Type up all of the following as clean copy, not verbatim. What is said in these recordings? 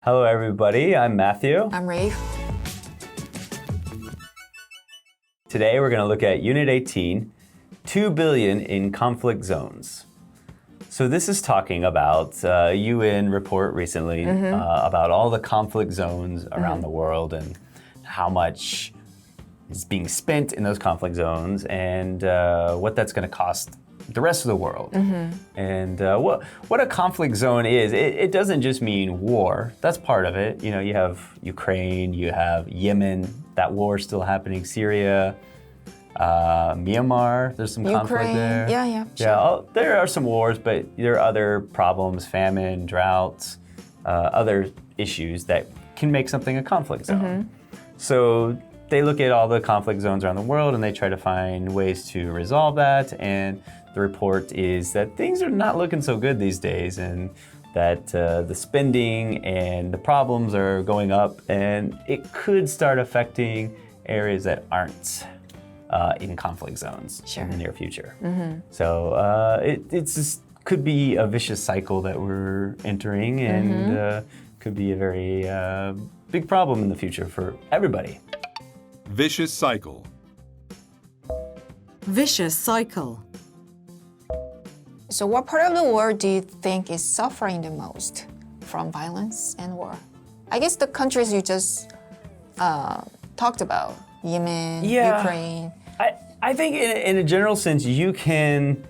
Hello, everybody. I'm Matthew. I'm Rafe. Today, we're going to look at Unit 18, 2 billion in conflict zones. So this is talking about UN report recently about all the conflict zones around the world and how much is being spent in those conflict zones and what that's going to cost the rest of the world. And what a conflict zone is, it doesn't just mean war. That's part of it. You know, you have Ukraine, you have Yemen, that war is still happening, Syria, Myanmar, there's some conflict there. Yeah, sure. Yeah, there are some wars, but there are other problems, famine, droughts, other issues that can make something a conflict zone. So they look at all the conflict zones around the world and they try to find ways to resolve that. And the report is that things are not looking so good these days and that the spending and the problems are going up and it could start affecting areas that aren't in conflict zones in the near future. So it's just could be a vicious cycle that we're entering and could be a very big problem in the future for everybody. Vicious cycle. Vicious cycle. So what part of the world do you think is suffering the most from violence and war? I guess the countries you just talked about, Yemen, Ukraine. I think in a general sense, you can,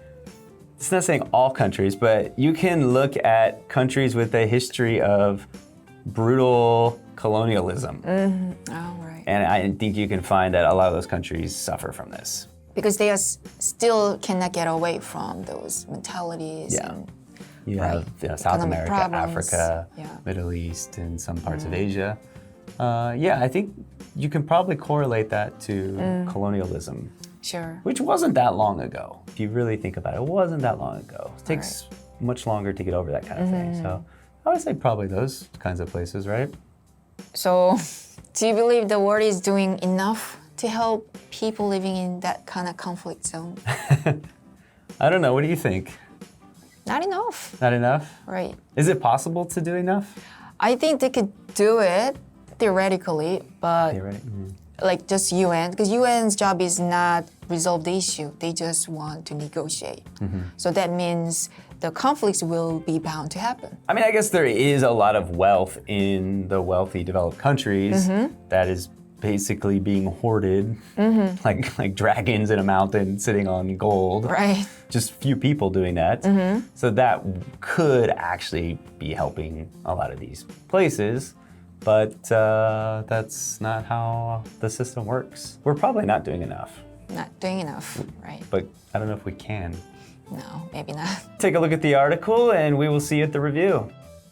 it's not saying all countries, but you can look at countries with a history of brutal colonialism. Oh, right. And I think you can find that a lot of those countries suffer from this. Because they are still cannot get away from those mentalities. Yeah. And, You have South economic America, problems. Africa, Middle East, and some parts of Asia. I think you can probably correlate that to colonialism. Sure. Which wasn't that long ago. If you really think about it, it wasn't that long ago. It takes much longer to get over that kind of thing. So I would say probably those kinds of places, right? So do you believe the world is doing enough to help people living in that kind of conflict zone? I don't know. What do you think? Not enough. Not enough? Right. Is it possible to do enough? I think they could do it theoretically, but You're right. like just UN, because UN's job is not resolve the issue. They just want to negotiate. So that means the conflicts will be bound to happen. I mean, I guess there is a lot of wealth in the wealthy developed countries that is basically being hoarded, like dragons in a mountain sitting on gold. Right. Just few people doing that. So that could actually be helping a lot of these places. But that's not how the system works. We're probably not doing enough. Not doing enough, right? But I don't know if we can. No, maybe not. Take a look at the article and we will see you at the review.